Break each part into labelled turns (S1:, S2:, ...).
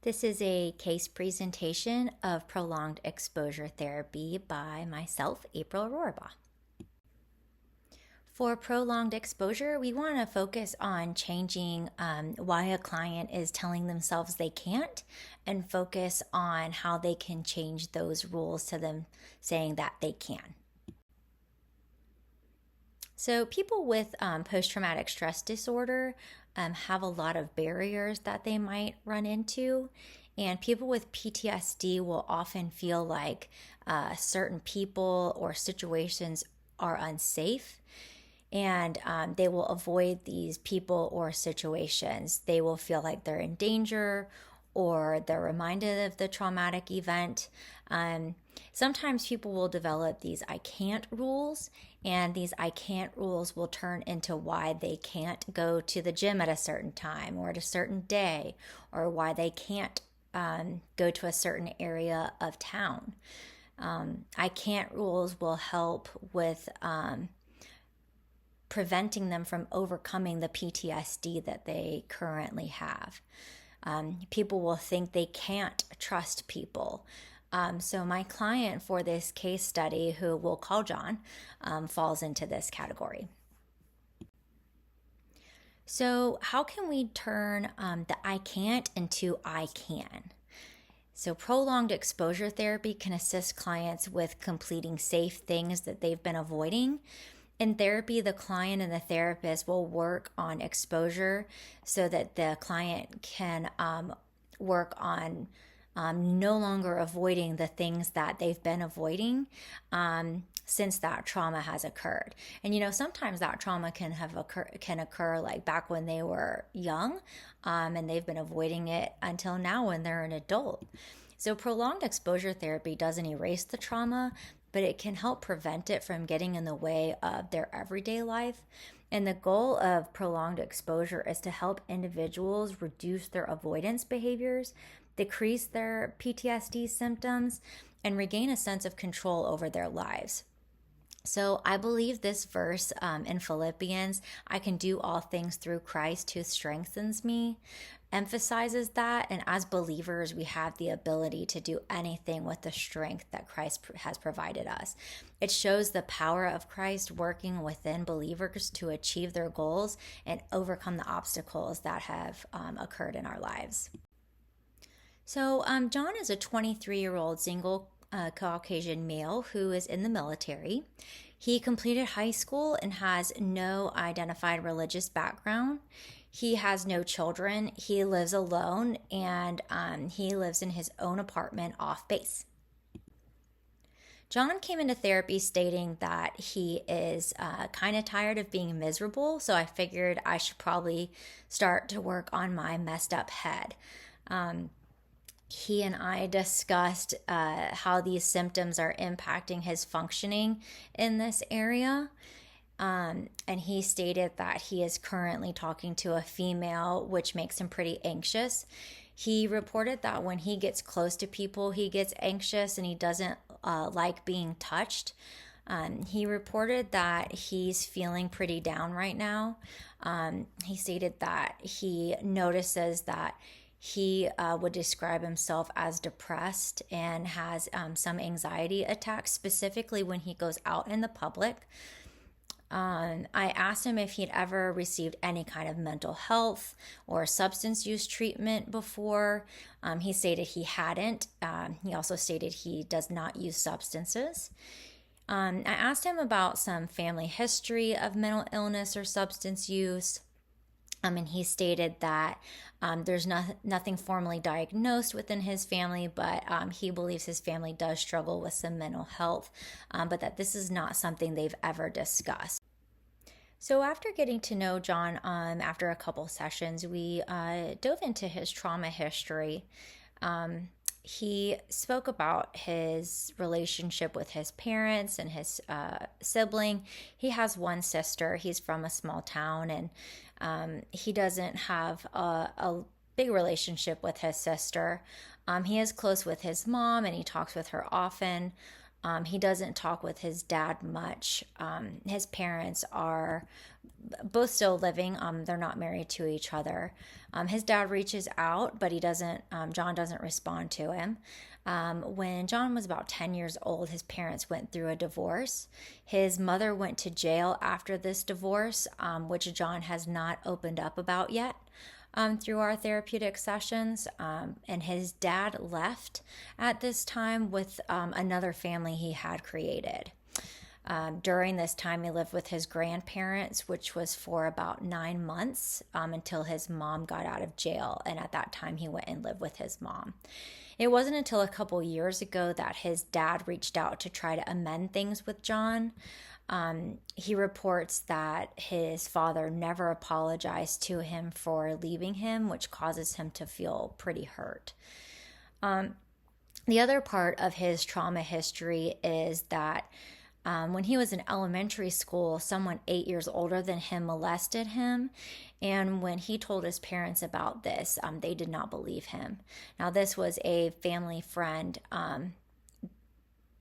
S1: This is a case presentation of prolonged exposure therapy by myself, April Rohrbaugh. For prolonged exposure, we want to focus on changing why a client is telling themselves they can't and focus on how they can change those rules to them saying that they can. So people with post-traumatic stress disorder have a lot of barriers that they might run into. And people with PTSD will often feel like certain people or situations are unsafe. And they will avoid these people or situations. They will feel like they're in danger or they're reminded of the traumatic event. Sometimes people will develop these I can't rules, and these I can't rules will turn into why they can't go to the gym at a certain time or at a certain day, or why they can't go to a certain area of town. I can't rules will help with preventing them from overcoming the PTSD that they currently have. People will think they can't trust people. So my client for this case study, who we'll call John, falls into this category. So how can we turn the I can't into I can? So prolonged exposure therapy can assist clients with completing safe things that they've been avoiding. In therapy, the client and the therapist will work on exposure so that the client can work on no longer avoiding the things that they've been avoiding since that trauma has occurred. And sometimes that trauma can occur like back when they were young, and they've been avoiding it until now when they're an adult. So prolonged exposure therapy doesn't erase the trauma, but it can help prevent it from getting in the way of their everyday life. And the goal of prolonged exposure is to help individuals reduce their avoidance behaviors, decrease their PTSD symptoms, and regain a sense of control over their lives. So I believe this verse in Philippians, I can do all things through Christ who strengthens me, emphasizes that. And as believers, we have the ability to do anything with the strength that Christ has provided us. It shows the power of Christ working within believers to achieve their goals and overcome the obstacles that have occurred in our lives. So John is a 23-year-old single Caucasian male who is in the military. He completed high school and has no identified religious background. He has no children. He lives alone, and he lives in his own apartment off base. John came into therapy stating that he is kind of tired of being miserable, so I figured I should probably start to work on my messed up head. He and I discussed how these symptoms are impacting his functioning in this area. And he stated that he is currently talking to a female, which makes him pretty anxious. He reported that when he gets close to people, he gets anxious and he doesn't like being touched. He reported that he's feeling pretty down right now. He stated that he notices that he would describe himself as depressed and has some anxiety attacks, specifically when he goes out in the public. I asked him if he'd ever received any kind of mental health or substance use treatment before. He stated he hadn't. He also stated he does not use substances. I asked him about some family history of mental illness or substance use. And he stated that there's nothing formally diagnosed within his family, but he believes his family does struggle with some mental health, but that this is not something they've ever discussed. So after getting to know John, after a couple sessions, we dove into his trauma history. He spoke about his relationship with his parents and his sibling. He has one sister. He's from a small town, and he doesn't have a big relationship with his sister. He is close with his mom, and he talks with her often. He doesn't talk with his dad much. His parents are both still living. They're not married to each other. His dad reaches out, but he doesn't. John doesn't respond to him. When John was about 10 years old, his parents went through a divorce. His mother went to jail after this divorce, which John has not opened up about yet. Through our therapeutic sessions. And his dad left at this time with another family he had created. During this time, he lived with his grandparents, which was for about 9 months until his mom got out of jail. And at that time, he went and lived with his mom. It wasn't until a couple years ago that his dad reached out to try to amend things with John. He reports that his father never apologized to him for leaving him, which causes him to feel pretty hurt. The other part of his trauma history is that when he was in elementary school, someone 8 years older than him molested him. And when he told his parents about this, they did not believe him. Now, this was a family friend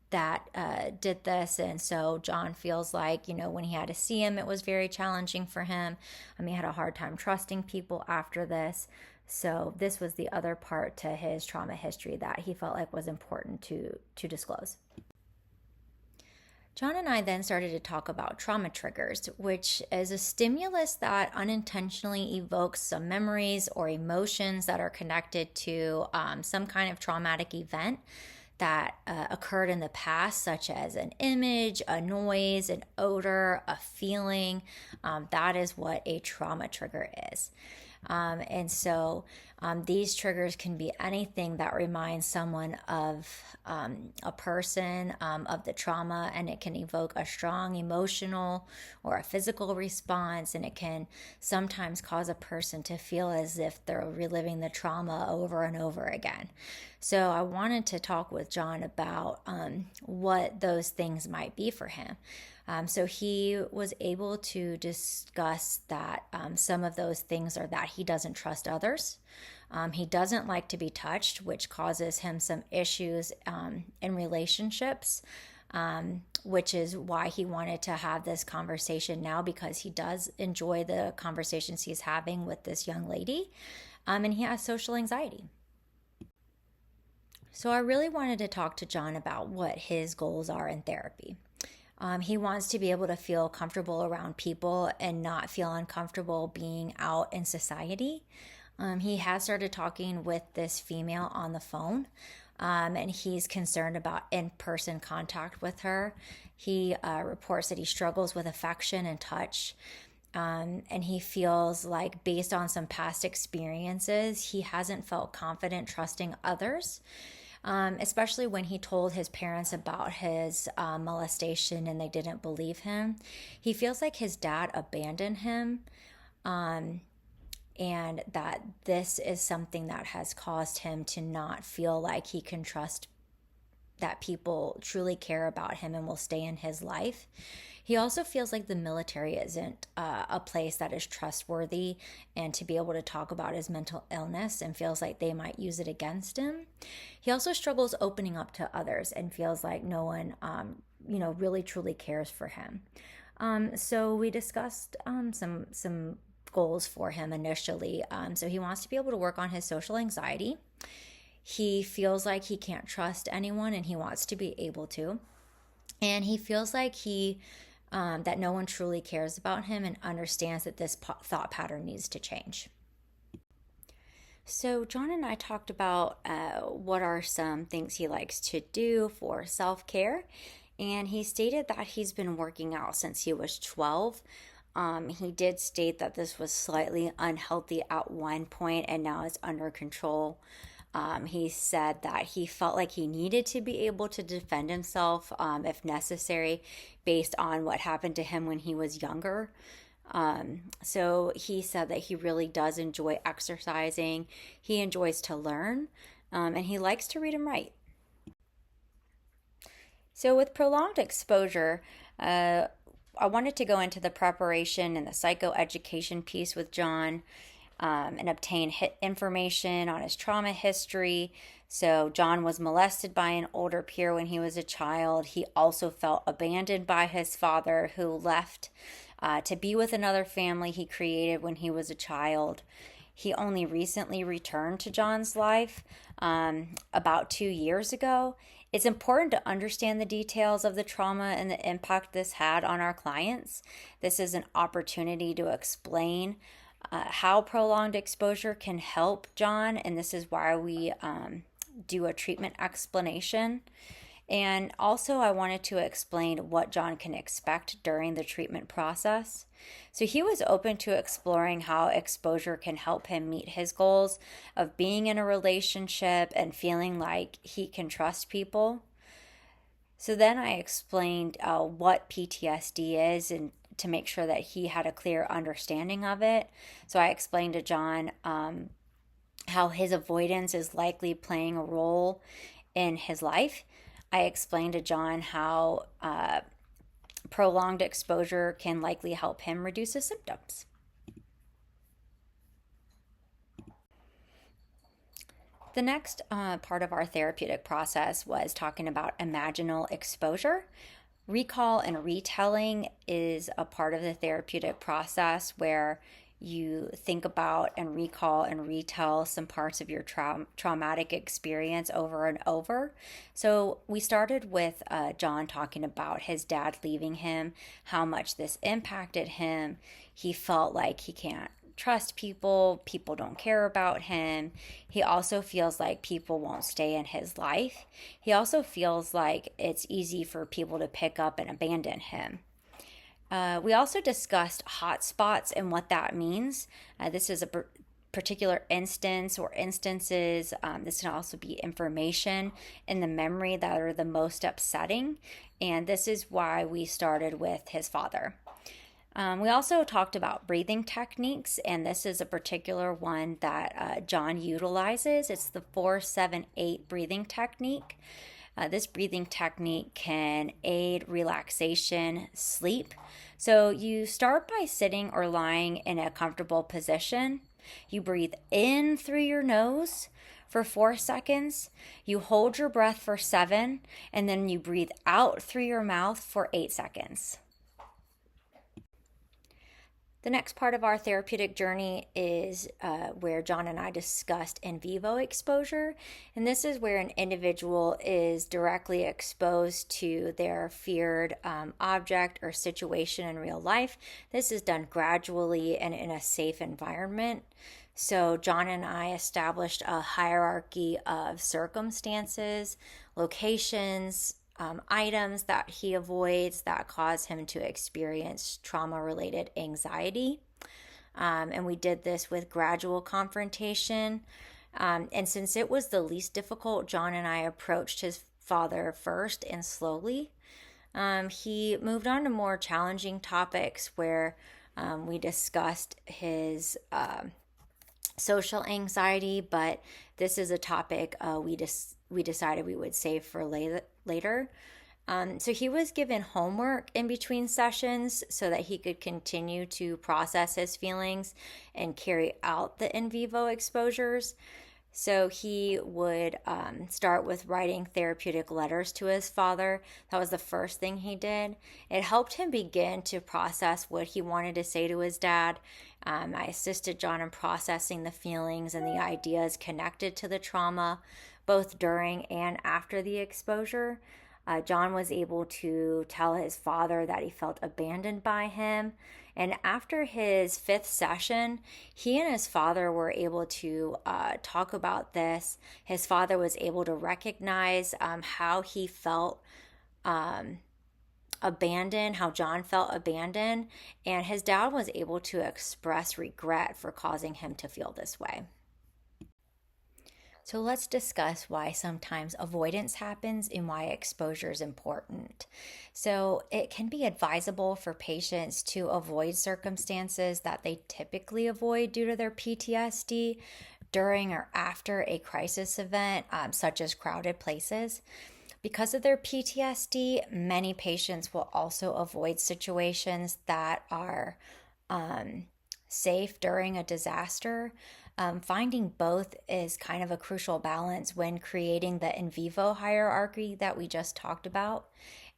S1: that did this. And so John feels like, when he had to see him, it was very challenging for him. He had a hard time trusting people after this. So this was the other part to his trauma history that he felt like was important to disclose. John and I then started to talk about trauma triggers, which is a stimulus that unintentionally evokes some memories or emotions that are connected to some kind of traumatic event that occurred in the past, such as an image, a noise, an odor, a feeling. That is what a trauma trigger is. And so these triggers can be anything that reminds someone of a person, of the trauma, and it can evoke a strong emotional or a physical response, and it can sometimes cause a person to feel as if they're reliving the trauma over and over again. So I wanted to talk with John about what those things might be for him. So he was able to discuss that some of those things are that he doesn't trust others. He doesn't like to be touched, which causes him some issues in relationships, which is why he wanted to have this conversation now, because he does enjoy the conversations he's having with this young lady, and he has social anxiety. So I really wanted to talk to John about what his goals are in therapy. He wants to be able to feel comfortable around people and not feel uncomfortable being out in society. He has started talking with this female on the phone, and he's concerned about in-person contact with her. He reports that he struggles with affection and touch, and he feels like, based on some past experiences, he hasn't felt confident trusting others. Especially when he told his parents about his molestation and they didn't believe him. He feels like his dad abandoned him, and that this is something that has caused him to not feel like he can trust that people truly care about him and will stay in his life. He also feels like the military isn't a place that is trustworthy, and to be able to talk about his mental illness, and feels like they might use it against him. He also struggles opening up to others and feels like no one, really truly cares for him. So we discussed some goals for him initially. So he wants to be able to work on his social anxiety. He feels like he can't trust anyone, and he wants to be able to. And he feels like that no one truly cares about him and understands that this thought pattern needs to change. So John and I talked about what are some things he likes to do for self-care. And he stated that he's been working out since he was 12. He did state that this was slightly unhealthy at one point and now it's under control. He said that he felt like he needed to be able to defend himself if necessary, based on what happened to him when he was younger. So he said that he really does enjoy exercising. He enjoys to learn, and he likes to read and write. So with prolonged exposure, I wanted to go into the preparation and the psychoeducation piece with John. and obtain information on his trauma history. So John was molested by an older peer when he was a child. He also felt abandoned by his father, who left to be with another family he created when he was a child. He only recently returned to John's life about 2 years ago. It's important to understand the details of the trauma and the impact this had on our clients. This is an opportunity to explain how prolonged exposure can help John, and this is why we do a treatment explanation. And also, I wanted to explain what John can expect during the treatment process. So he was open to exploring how exposure can help him meet his goals of being in a relationship and feeling like he can trust people. So then I explained what PTSD is, and to make sure that he had a clear understanding of it. So I explained to John how his avoidance is likely playing a role in his life. I explained to John how prolonged exposure can likely help him reduce his symptoms. The next part of our therapeutic process was talking about imaginal exposure. Recall and retelling is a part of the therapeutic process where you think about and recall and retell some parts of your traumatic experience over and over. So we started with John talking about his dad leaving him, how much this impacted him. He felt like he can't trust people, people don't care about him. He also feels like people won't stay in his life. He also feels like it's easy for people to pick up and abandon him. We also discussed hotspots and what that means. This is a particular instance or instances. This can also be information in the memory that are the most upsetting. And this is why we started with his father. We also talked about breathing techniques, and this is a particular one that John utilizes. It's the 4-7-8 breathing technique. This breathing technique can aid relaxation, sleep. So you start by sitting or lying in a comfortable position. You breathe in through your nose for 4 seconds. You hold your breath for 7, and then you breathe out through your mouth for 8 seconds. The next part of our therapeutic journey is where John and I discussed in vivo exposure. And this is where an individual is directly exposed to their feared object or situation in real life. This is done gradually and in a safe environment. So John and I established a hierarchy of circumstances, locations, items that he avoids that cause him to experience trauma-related anxiety. And we did this with gradual confrontation. And since it was the least difficult, John and I approached his father first and slowly. He moved on to more challenging topics where we discussed his social anxiety, but this is a topic we decided we would save for later. So he was given homework in between sessions so that he could continue to process his feelings and carry out the in vivo exposures. So he would start with writing therapeutic letters to his father. That was the first thing he did. It helped him begin to process what he wanted to say to his dad. I assisted John in processing the feelings and the ideas connected to the trauma, both during and after the exposure. John was able to tell his father that he felt abandoned by him. And after his 5th session, he and his father were able to talk about this. His father was able to recognize how he felt abandoned, how John felt abandoned, and his dad was able to express regret for causing him to feel this way. So let's discuss why sometimes avoidance happens and why exposure is important. So it can be advisable for patients to avoid circumstances that they typically avoid due to their PTSD during or after a crisis event, such as crowded places. Because of their PTSD, many patients will also avoid situations that are safe during a disaster. Finding both is kind of a crucial balance when creating the in vivo hierarchy that we just talked about.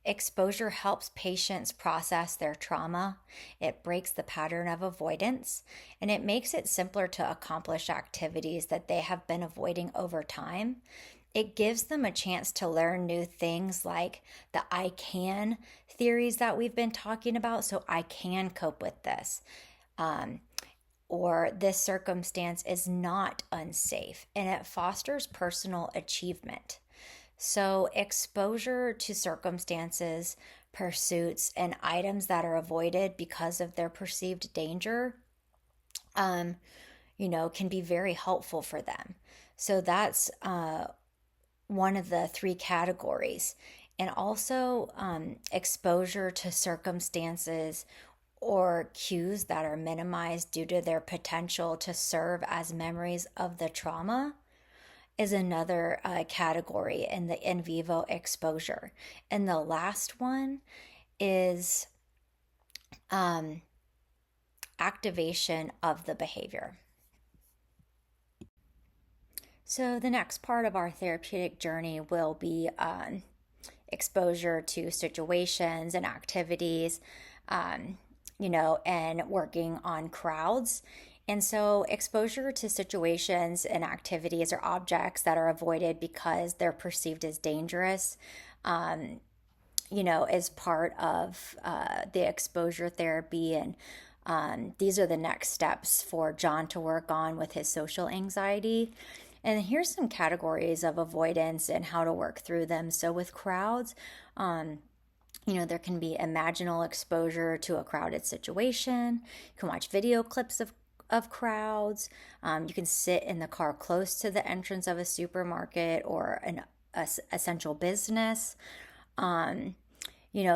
S1: Exposure helps patients process their trauma. It breaks the pattern of avoidance, and it makes it simpler to accomplish activities that they have been avoiding over time. It gives them a chance to learn new things like the I can theories that we've been talking about. So, I can cope with this. Or this circumstance is not unsafe, and it fosters personal achievement. So, exposure to circumstances, pursuits, and items that are avoided because of their perceived danger, can be very helpful for them. So, that's one of the three categories. And also, exposure to circumstances or cues that are minimized due to their potential to serve as memories of the trauma is another category in the in vivo exposure. And the last one is activation of the behavior. So, the next part of our therapeutic journey will be exposure to situations and activities, and working on crowds. And so, exposure to situations and activities or objects that are avoided because they're perceived as dangerous, is part of the exposure therapy. And these are the next steps for John to work on with his social anxiety. And here's some categories of avoidance and how to work through them. So, with crowds, there can be imaginal exposure to a crowded situation. You can watch video clips of crowds. You can sit in the car close to the entrance of a supermarket or an essential business.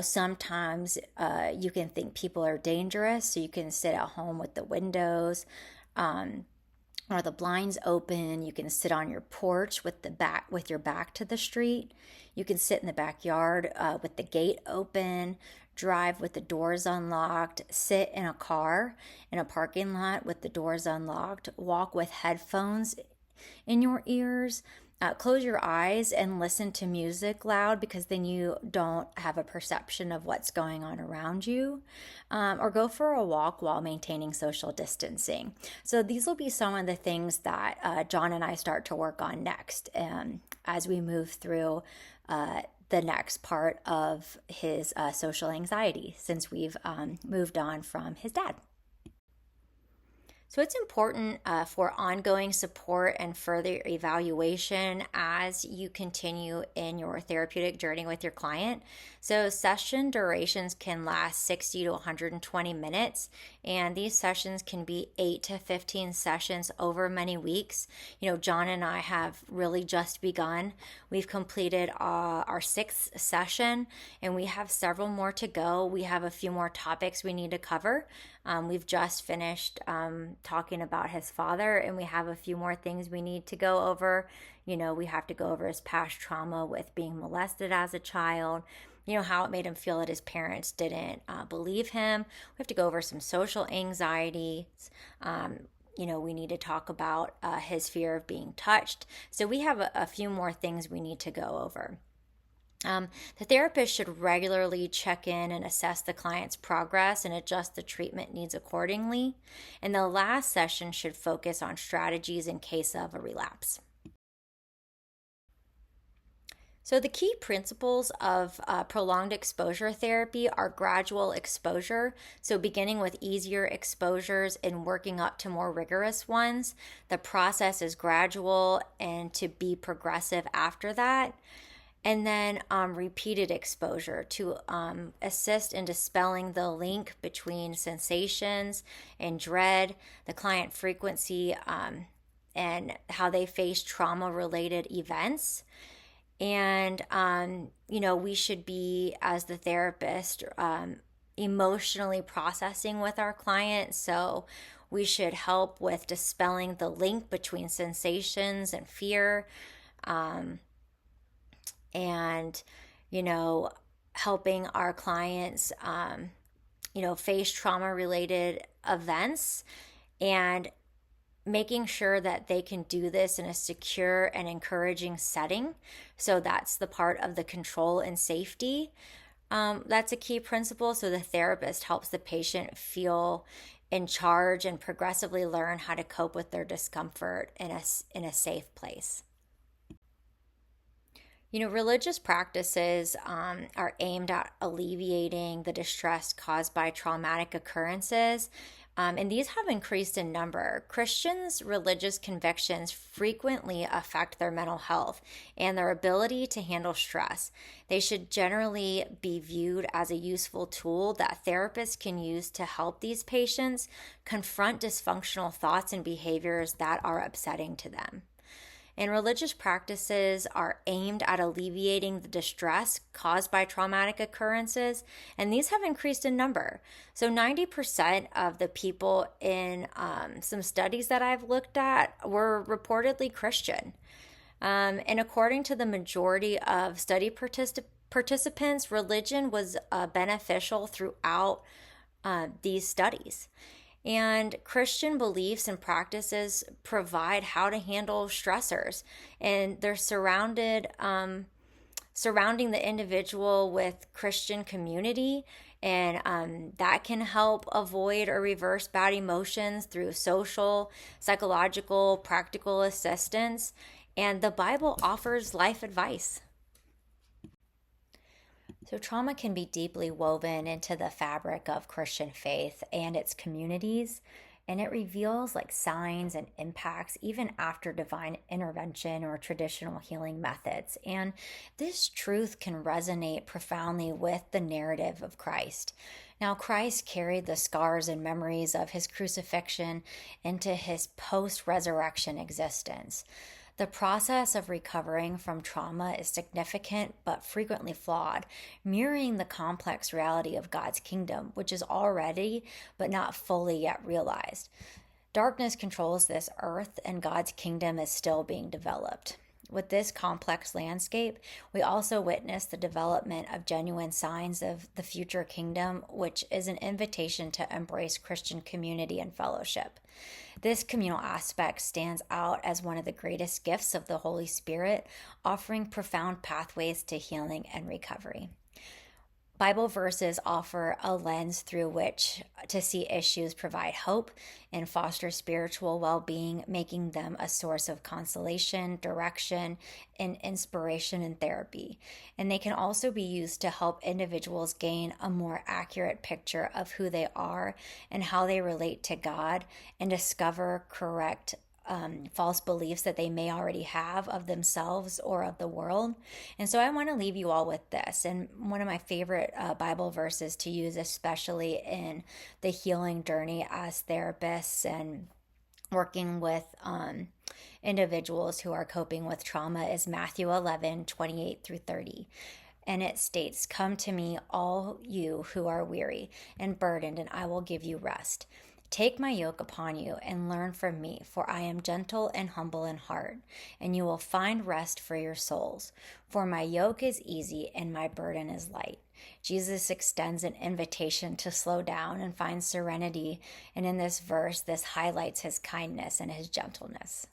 S1: Sometimes you can think people are dangerous, so you can sit at home with the windows or the blinds open. You can sit on your porch with your back to the street. You can sit in the backyard with the gate open, drive with the doors unlocked, sit in a car in a parking lot with the doors unlocked, walk with headphones in your ears. Close your eyes and listen to music loud, because then you don't have a perception of what's going on around you. Or go for a walk while maintaining social distancing. So these will be some of the things that John and I start to work on next as we move through the next part of his social anxiety, since we've moved on from his dad. So it's important for ongoing support and further evaluation as you continue in your therapeutic journey with your client. So session durations can last 60 to 120 minutes, and these sessions can be 8 to 15 sessions over many weeks. John and I have really just begun. We've completed our 6th session, and we have several more to go. We have a few more topics we need to cover. We've just finished talking about his father, and we have a few more things we need to go over. We have to go over his past trauma with being molested as a child, how it made him feel that his parents didn't believe him. We have to go over some social anxieties. We need to talk about his fear of being touched. So we have a few more things we need to go over. The therapist should regularly check in and assess the client's progress and adjust the treatment needs accordingly. And the last session should focus on strategies in case of a relapse. So the key principles of prolonged exposure therapy are gradual exposure. So beginning with easier exposures and working up to more rigorous ones. The process is gradual and to be progressive after that. And then repeated exposure to assist in dispelling the link between sensations and dread, the client frequency, and how they face trauma-related events. And, we should be, as the therapist, emotionally processing with our client. So we should help with dispelling the link between sensations and fear. And helping our clients, face trauma-related events and making sure that they can do this in a secure and encouraging setting. So that's the part of the control and safety. That's a key principle. So the therapist helps the patient feel in charge and progressively learn how to cope with their discomfort in a safe place. Religious practices are aimed at alleviating the distress caused by traumatic occurrences, and these have increased in number. Christians' religious convictions frequently affect their mental health and their ability to handle stress. They should generally be viewed as a useful tool that therapists can use to help these patients confront dysfunctional thoughts and behaviors that are upsetting to them. And religious practices are aimed at alleviating the distress caused by traumatic occurrences, and these have increased in number. So 90% of the people in some studies that I've looked at were reportedly Christian. And according to the majority of study participants, religion was beneficial throughout these studies. And Christian beliefs and practices provide how to handle stressors, and they're surrounding the individual with Christian community, and that can help avoid or reverse bad emotions through social, psychological, practical assistance. And the Bible offers life advice. So trauma can be deeply woven into the fabric of Christian faith and its communities, and it reveals signs and impacts even after divine intervention or traditional healing methods. And this truth can resonate profoundly with the narrative of Christ. Now, Christ carried the scars and memories of his crucifixion into his post-resurrection existence. The process of recovering from trauma is significant but frequently flawed, mirroring the complex reality of God's kingdom, which is already but not fully yet realized. Darkness controls this earth, and God's kingdom is still being developed. With this complex landscape, we also witness the development of genuine signs of the future kingdom, which is an invitation to embrace Christian community and fellowship. This communal aspect stands out as one of the greatest gifts of the Holy Spirit, offering profound pathways to healing and recovery. Bible verses offer a lens through which to see issues, provide hope, and foster spiritual well-being, making them a source of consolation, direction, and inspiration in therapy. And they can also be used to help individuals gain a more accurate picture of who they are and how they relate to God, and discover correct false beliefs that they may already have of themselves or of the world. And so I want to leave you all with this. And one of my favorite Bible verses to use, especially in the healing journey as therapists and working with individuals who are coping with trauma, is Matthew 11:28-30. And it states, "Come to me, all you who are weary and burdened, and I will give you rest. Take my yoke upon you and learn from me, for I am gentle and humble in heart, and you will find rest for your souls. For my yoke is easy and my burden is light." Jesus extends an invitation to slow down and find serenity, and in this verse, this highlights his kindness and his gentleness.